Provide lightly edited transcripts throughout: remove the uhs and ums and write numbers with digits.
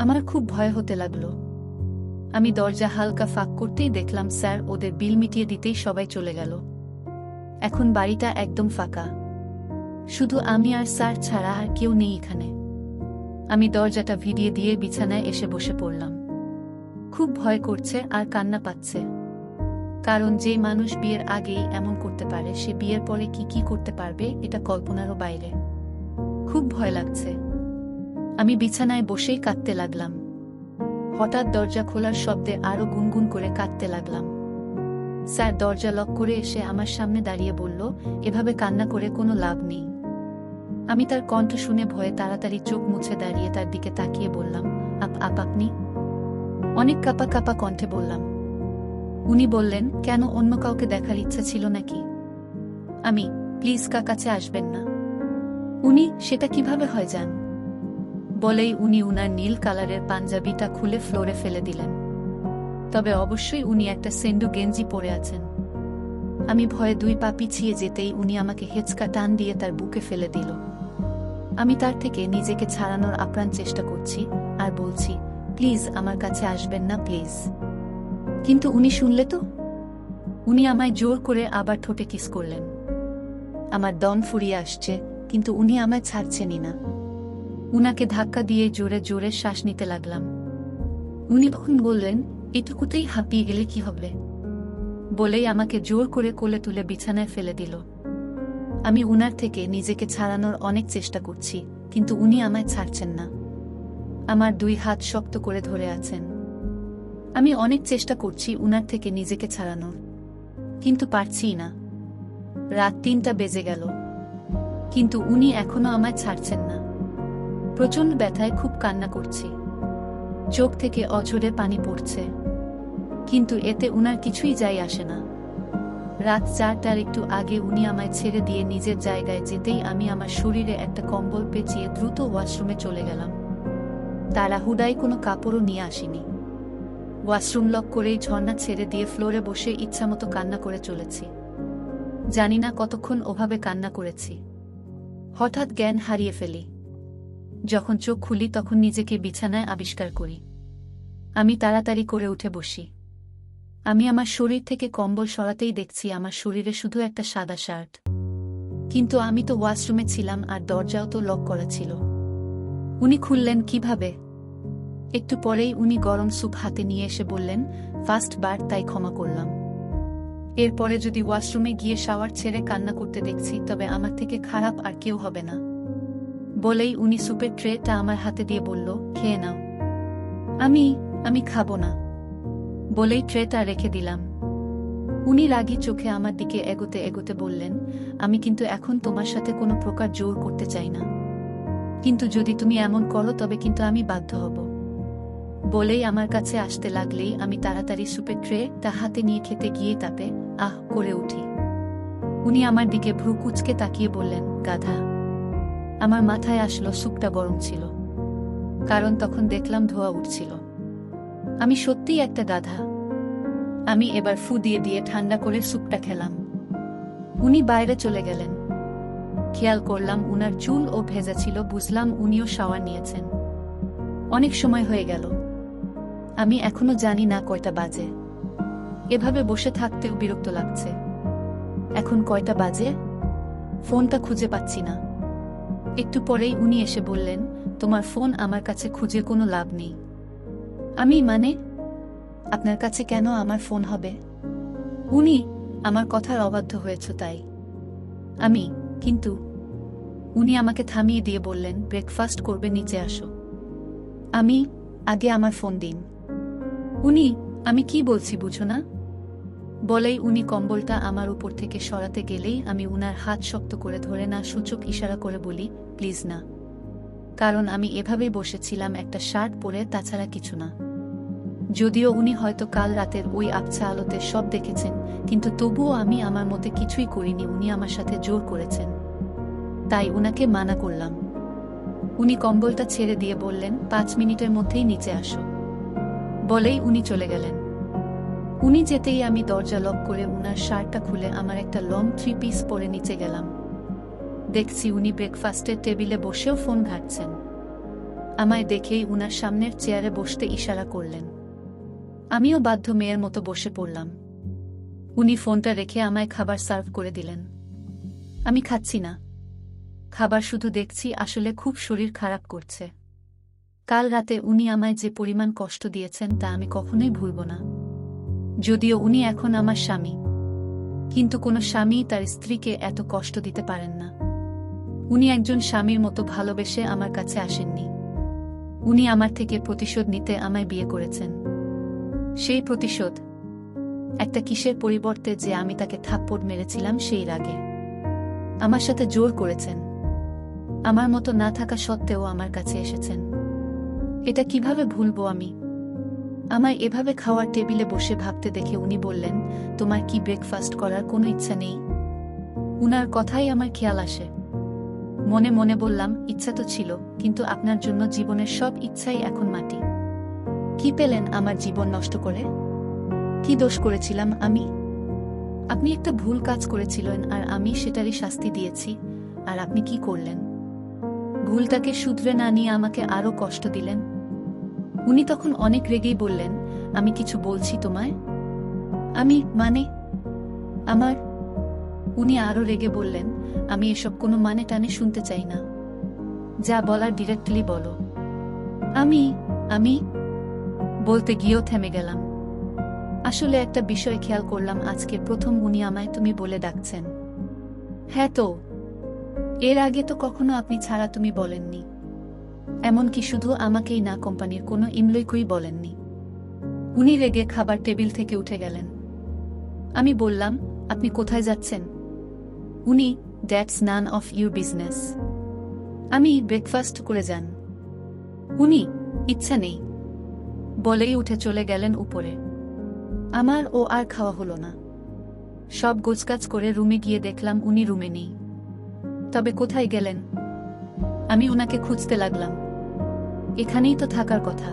আমার খুব ভয় হতে লাগলো। আমি দরজা হালকা ফাঁক করতেই দেখলাম স্যার ওদের বিল মিটিয়ে দিতেই সবাই চলে গেল। এখন বাড়িটা একদম ফাঁকা, শুধু আমি আর স্যার ছাড়া আর কেউ নেই এখানে। আমি দরজাটা ভিড়িয়ে দিয়ে বিছানায় এসে বসে পড়লাম। খুব ভয় করছে আর কান্না পাচ্ছে, কারণ যে মানুষ বিয়ের আগেই এমন করতে পারে সে বিয়ের পরে কি কি করতে পারবে এটা কল্পনারও বাইরে। খুব ভয় লাগছে। আমি বিছানায় বসেই কাঁদতে লাগলাম। হঠাৎ দরজা খোলার শব্দে আরো গুনগুন করে কাঁদতে লাগলাম। স্যার দরজা লক করে এসে আমার সামনে দাঁড়িয়ে বলল, এভাবে কান্না করে কোনো লাভ নেই। আমি তার কণ্ঠ শুনে ভয়ে তাড়াতাড়ি চোখ মুছে দাঁড়িয়ে তার দিকে তাকিয়ে বললাম, আপনি? অনেক কাঁপা কাঁপা কণ্ঠে বললাম। উনি বললেন, কেন, অন্য কাউকে দেখার ইচ্ছা ছিল নাকি? আমি, প্লিজ কাছে আসবেন না। উনি, সেটা কিভাবে হয় জান? বলেই উনি উনার নীল কালারের পাঞ্জাবিটা খুলে ফ্লোরে ফেলে দিলেন। তবে অবশ্যই উনি একটা সেন্ডু গেঞ্জি পরে আছেন। আমি ভয়ে 2 পা পিছিয়ে যেতেই উনি আমাকে হেঁচকা টান দিয়ে তার বুকে ফেলে দিল। আমি তার থেকে নিজেকে ছাড়ানোর আপ্রাণ চেষ্টা করছি আর বলছি, প্লিজ আমার কাছে আসবেন না, প্লিজ। কিন্তু উনি শুনলে তো? উনি আমায় জোর করে আবার ঠোঁটে কিস করলেন। আমার দম ফুরিয়ে আসছে, কিন্তু উনি আমায় ছাড়ছেনই না। উনাকে ধাক্কা দিয়ে জোরে জোরে শ্বাস নিতে লাগলাম। উনি তখন বললেন, এটুকুতেই হাঁপিয়ে গেলে কি হবে? বলেই আমাকে জোর করে কোলে তুলে বিছানায় ফেলে দিল। আমি উনার থেকে নিজেকে ছাড়ানোর অনেক চেষ্টা করছি, কিন্তু উনি আমায় ছাড়ছেন না। আমার 2 হাত শক্ত করে ধরে আছেন। আমি অনেক চেষ্টা করছি উনার থেকে নিজেকে ছাড়ানোর, কিন্তু পারছিই না। রাত 3টা বেজে গেল, কিন্তু উনি এখনো আমায় ছাড়ছেন না। প্রচণ্ড ব্যথায় খুব কান্না করছি, চোখ থেকে অঝরে পানি পড়ছে, কিন্তু এতে উনার কিছুই যায় আসে না। রাত 4টার একটু আগে উনি আমায় ছেড়ে দিয়ে নিজের জায়গায় যেতেই আমি আমার শরীরে একটা কম্বল পেঁচিয়ে দ্রুত ওয়াশরুমে চলে গেলাম। তাড়াহুড়ায় কোনো কাপড়ও নিয়ে আসিনি। ওয়াশরুম লক করেই ঝর্ণা ছেড়ে দিয়ে ফ্লোরে বসে ইচ্ছামতো কান্না করে চলেছি। জানি না কতক্ষণ ওভাবে কান্না করেছি। হঠাৎ জ্ঞান হারিয়ে ফেলি। যখন চোখ খুলি তখন নিজেকে বিছানায় আবিষ্কার করি। আমি তাড়াতাড়ি করে উঠে বসি। আমি আমার শরীর থেকে কম্বল সরাতেই দেখছি আমার শরীরে শুধু একটা সাদা শার্ট। কিন্তু আমি তো ওয়াশরুমে ছিলাম আর দরজাও তো লক করা ছিল। উনি খুললেন কিভাবে? একটু পরেই উনি গরম স্যুপ হাতে নিয়ে এসে বললেন, ফার্স্ট বার, তাই ক্ষমা করলাম। এরপরে যদি ওয়াশরুমে গিয়ে শাওয়ার ছেড়ে কান্না করতে দেখছি তবে আমার থেকে খারাপ আর কেউ হবে না। বলেই উনি স্যুপের ট্রেটা আমার হাতে দিয়ে বলল, খেয়ে নাও। আমি খাবো না বলেই ট্রেটা রেখে দিলাম। উনি রাগী চোখে আমার দিকে এগোতে এগোতে বললেন, আমি কিন্তু এখন তোমার সাথে কোনো প্রকার জোর করতে চাই না, কিন্তু যদি তুমি এমন করো তবে কিন্তু আমি বাধ্য হব। বলেই আমার কাছে আসতে লাগলেই আমি তাড়াতাড়ি স্যুপের ট্রেটা হাতে নিয়ে খেতে গিয়ে তাতে আহ করে উঠি। উনি আমার দিকে ভ্রু কুঁচকে তাকিয়ে বললেন, গাধা। আমার মাথায় আসলো স্যুপটা গরম ছিল, কারণ তখন দেখলাম ধোঁয়া উঠছিল। আমি সত্যিই একটা গাধা। আমি এবার ফু দিয়ে দিয়ে ঠান্ডা করে স্যুপটা খেলাম। উনি বাইরে চলে গেলেন। খেয়াল করলাম উনার চুল ও ভেজা ছিল, বুঝলাম উনিও শাওয়ার নিয়েছেন। অনেক সময় হয়ে গেল। আমি এখনো জানি না কয়টা বাজে। এভাবে বসে থাকতেও বিরক্ত লাগছে। এখন কয়টা বাজে? ফোনটা খুঁজে পাচ্ছি না। একটু পরেই উনি এসে বললেন, তোমার ফোন আমার কাছে খুঁজে কোনো লাভ নেই। আমি, মানে? আপনার কাছে কেন আমার ফোন হবে? উনি, আমার কথার অবাধ্য হয়েছ তাই। আমি, কিন্তু? উনি আমাকে থামিয়ে দিয়ে বললেন, ব্রেকফাস্ট করবে, নিচে আসো। আমি, আগে আমার ফোন দিন। উনি, আমি কি বলছি বুঝো না? বলেই উনি কম্বলটা আমার উপর থেকে সরাতে গেলেই আমি উনার হাত শক্ত করে ধরে না সূচক ইশারা করে বলি, প্লিজ না। কারণ আমি এভাবেই বসেছিলাম একটা শার্ট পরে, তাছাড়া কিছু না। যদিও উনি হয়তো কাল রাতের ওই আবছা আলোতে সব দেখেছেন, কিন্তু তবুও আমি আমার মতে কিছুই করিনি। উনি আমার সাথে জোর করেছেন, তাই উনাকে মানা করলাম। উনি কম্বলটা ছেড়ে দিয়ে বললেন, 5 মিনিটের মধ্যেই নিচে আসো। বলেই উনি চলে গেলেন। উনি যেতেই আমি দরজা লক করে উনার শার্টটা খুলে আমার একটা লং 3 পিস পরে নিচে গেলাম। দেখছি উনি ব্রেকফাস্টের টেবিলে বসেও ফোন ঘাঁটছেন। আমায় দেখেই উনার সামনের চেয়ারে বসতে ইশারা করলেন। আমিও বাধ্য মেয়ের মতো বসে পড়লাম। উনি ফোনটা রেখে আমায় খাবার সার্ভ করে দিলেন। আমি খাচ্ছি না খাবার, শুধু দেখছি। আসলে খুব শরীর খারাপ করছে। কাল রাতে উনি আমায় যে পরিমাণ কষ্ট দিয়েছেন তা আমি কখনোই ভুলব না। যদিও উনি এখন আমার স্বামী, কিন্তু কোনো স্বামী তার স্ত্রীকে এত কষ্ট দিতে পারেন না। উনি একজন স্বামীর মতো ভালোবেসে আমার কাছে আসেননি। উনি আমার থেকে প্রতিশোধ নিতে আমায় বিয়ে করেছেন। সেই প্রতিশোধ একটা কিসের পরিবর্তে যে আমি তাকে থাপ্পড় মেরেছিলাম সেই রাগে। আমার সাথে জোর করেছেন। আমার মতো না থাকা সত্ত্বেও আমার কাছে এসেছেন। এটা কিভাবে ভুলবো আমি? আমায় এভাবে খাওয়ার টেবিলে বসে ভাবতে দেখে উনি বললেন, তোমার কি ব্রেকফাস্ট করার কোনো ইচ্ছা নেই? উনার কথাই আমার খেয়াল আসে। মনে মনে বললাম, ইচ্ছা তো ছিল, কিন্তু আপনার জন্য জীবনের সব ইচ্ছাই এখন মাটি। কি পেলেন আমার জীবন নষ্ট করে? কি দোষ করেছিলাম আমি? আপনি একটা ভুল কাজ করেছিলেন আর আমি সেটারই শাস্তি দিয়েছি। আর আপনি কি করলেন? ভুলটাকে শুধরে না নিয়ে আমাকে আরো কষ্ট দিলেন। উনি তখন অনেক রেগেই বললেন, আমি কিছু বলছি তোমায়? আমি মানে আমার। উনি আরো রেগে বললেন, আমি এসব কোনো মানে টানে শুনতে চাই না। যা বলার ডিরেক্টলি বলো। আমি আমি বলতে গিয়েও থেমে গেলাম। আসলে একটা বিষয় খেয়াল করলাম, আজকে প্রথম উনি আমায় তুমি বলে ডাকছেন। হ্যাঁ তো, এর আগে তো কখনো আপনি ছাড়া তুমি বলেননি। এমনকি শুধু আমাকেই না, কোম্পানির কোনো এমপ্লয়িকেই বলেননি। উনি রেগে খাবার টেবিল থেকে উঠে গেলেন। আমি বললাম, আপনি কোথায় যাচ্ছেন? উনি, that's none of your business. আমি ব্রেকফাস্ট করে যান। উনি, ইচ্ছা নেই বলেই উঠে চলে গেলেন উপরে। আমার ও আর খাওয়া হলো না। সব গোছগাছ করে রুমে গিয়ে দেখলাম উনি রুমে নেই। তবে কোথায় গেলেন? আমি উনাকে খুঁজতে লাগলাম। এখানেই তো থাকার কথা।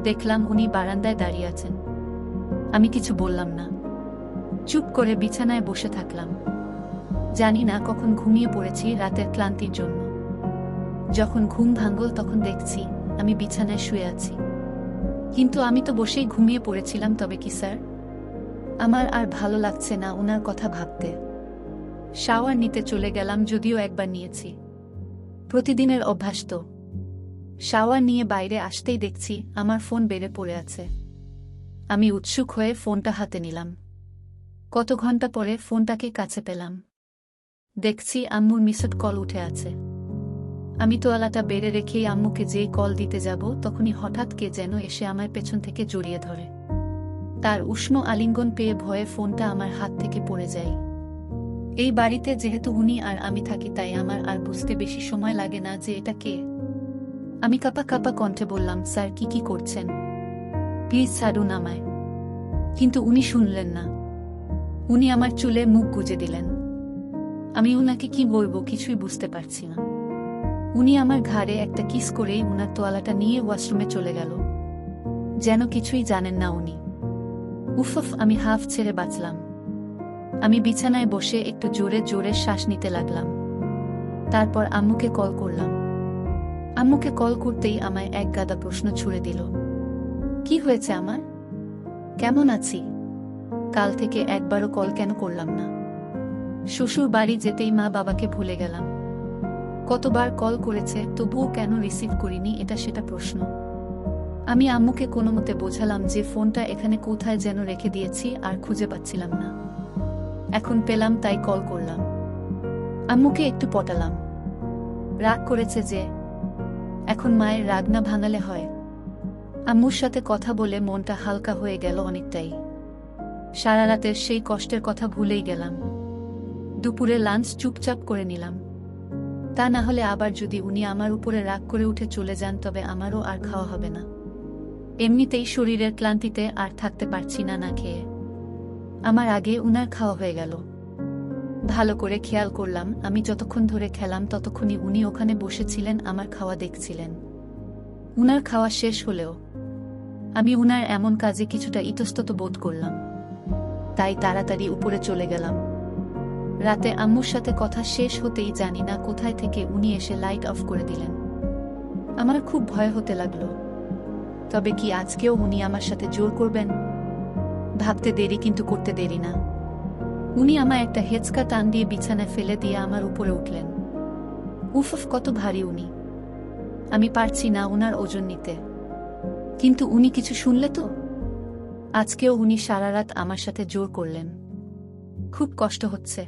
দেখলাম উনি বারান্দায় দাঁড়িয়ে আছেন। আমি কিছু বললাম না, চুপ করে বিছানায় বসে থাকলাম। জানি না কখন ঘুমিয়ে পড়েছি রাতের ক্লান্তির জন্য। যখন ঘুম ভাঙল তখন দেখছি আমি বিছানায় শুয়ে আছি। কিন্তু আমি তো বসেই ঘুমিয়ে পড়েছিলাম। তবে কি স্যার? আমার আর ভালো লাগছে না ওনার কথা ভাবতে। শাওয়ার নিতে চলে গেলাম, যদিও একবার নিয়েছি। প্রতিদিনের অভ্যাস তো। শাওয়ার নিয়ে বাইরে আসতেই দেখছি আমার ফোন বেড়ে পড়ে আছে। আমি উৎসুক হয়ে ফোনটা হাতে নিলাম। কত ঘন্টা পরে ফোনটাকে কাছে পেলাম। দেখছি আম্মুর মিসড কল উঠে আছে। আমি তোয়ালাটা বেড়ে রেখেই আম্মুকে যেই কল দিতে যাব তখনই হঠাৎ কে যেন এসে আমার পেছন থেকে জড়িয়ে ধরে। তার উষ্ণ আলিঙ্গন পেয়ে ভয়ে ফোনটা আমার হাত থেকে পড়ে যায়। এই বাড়িতে যেহেতু উনি আর আমি থাকি, তাই আমার আর বুঝতে বেশি সময় লাগে না যে এটা কে। আমি কাঁপা কাঁপা কণ্ঠে বললাম, স্যার কি করছেন? প্লিজ ছাড়ুন আমায়। কিন্তু উনি শুনলেন না। উনি আমার চুলে মুখ গুজে দিলেন। আমি উনাকে কি বলবো কিছুই বুঝতে পারছি না। উনি আমার ঘাড়ে একটা কিস করেই উনার তোয়ালাটা নিয়ে ওয়াশরুমে চলে গেল, যেন কিছুই জানেন না উনি। উফ, আমি হাফ ছেড়ে বাঁচলাম। আমি বিছানায় বসে একটু জোরে জোরে শ্বাস নিতে লাগলাম। তারপর আম্মুকে কল করলাম। আম্মুকে কল করতেই আমায় এক গাদা প্রশ্ন ছুড়ে দিল। কি হয়েছে আমার? কেমন আছি? কাল থেকে একবারও কল কেন করলাম না? শ্বশুর বাড়ি যেতেই মা বাবাকে ভুলে গেলাম। কতবার কল করেছে তবুও কেন রিসিভ করিনি, এটা সেটা প্রশ্ন। আমি আম্মুকে কোনোমতে বোঝালাম যে ফোনটা এখানে কোথায় যেন রেখে দিয়েছি আর খুঁজে পাচ্ছিলাম না। এখন পেলাম তাই কল করলাম। আম্মুকে একটু পটালাম। রাগ করেছে যে। এখন মায়ের রাগ না ভাঙালে হয়? আম্মুর সাথে কথা বলে মনটা হালকা হয়ে গেল অনেকটাই। সারা রাতের সেই কষ্টের কথা ভুলেই গেলাম। দুপুরে লাঞ্চ চুপচাপ করে নিলাম। তা না হলে আবার যদি উনি আমার উপরে রাগ করে উঠে চলে যান তবে আমারও আর খাওয়া হবে না। এমনিতেই শরীরের ক্লান্তিতে আর থাকতে পারছি না না খেয়ে। আমার আগে উনার খাওয়া হয়ে গেল। ভালো করে খেয়াল করলাম, আমি যতক্ষণ ধরে খেলাম ততক্ষণই উনি ওখানে বসেছিলেন, আমার খাওয়া দেখছিলেন। উনার খাওয়া শেষ হলেও আমি উনার এমন কাজে কিছুটা ইতস্তত বোধ করলাম। তাই তাড়াতাড়ি উপরে চলে গেলাম। রাতে আম্মুর সাথে কথা শেষ হতেই জানি না কোথায় থেকে উনি এসে লাইট অফ করে দিলেন। আমার খুব ভয় হতে লাগলো। তবে কি আজকেও উনি আমার সাথে জোর করবেন? ভাবতে দেরি, কিন্তু করতে দেরি না। উনি আমায় একটা হেঁচকা টান দিয়ে বিছানায় ফেলে দিয়ে আমার উপরে উঠলেন। উফ, কত ভারী উনি! আমি পারছি না উনার ওজন নিতে। কিন্তু উনি কিছু শুনলে তো? আজকেও উনি সারা রাত আমার সাথে জোর করলেন। খুব কষ্ট হচ্ছে।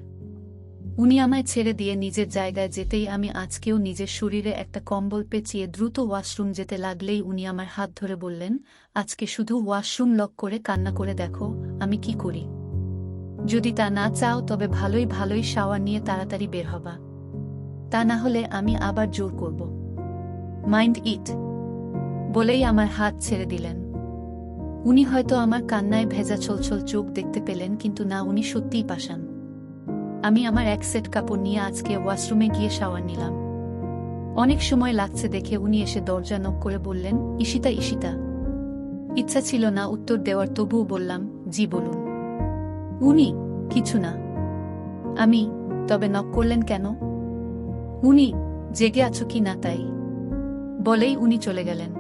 উনি আমায় ছেড়ে দিয়ে নিজের জায়গায় যেতেই আমি আজকেও নিজের শরীরে একটা কম্বল পেঁচিয়ে দ্রুত ওয়াশরুম যেতে লাগলেই উনি আমার হাত ধরে বললেন, আজকে শুধু ওয়াশরুম লক করে কান্না করে দেখো আমি কি করি। যদি তা না চাও তবে ভালোই ভালোই শাওয়ার নিয়ে তাড়াতাড়ি বের হবা, তা না হলে আমি আবার জোর করব। মাইন্ড ইট বলেই আমার হাত ছেড়ে দিলেন। উনি হয়তো আমার কান্নায় ভেজা ছলছল চোখ দেখতে পেলেন, কিন্তু না, উনি সত্যিই পাষাণ। আমি আমার এক সেট কাপড় নিয়ে আজকে ওয়াশরুমে গিয়ে শাওয়ার নিলাম। অনেক সময় লাগছে দেখে উনি এসে দরজা নক করে বললেন, ঈশিতা ঈশিতা। ইচ্ছা ছিল না উত্তর দেওয়ার, তবুও বললাম, জি বলুন। উনি, কিছু না। আমি, তবে নক করলেন কেন? উনি, জেগে আছো কি না তাই? বলেই উনি চলে গেলেন।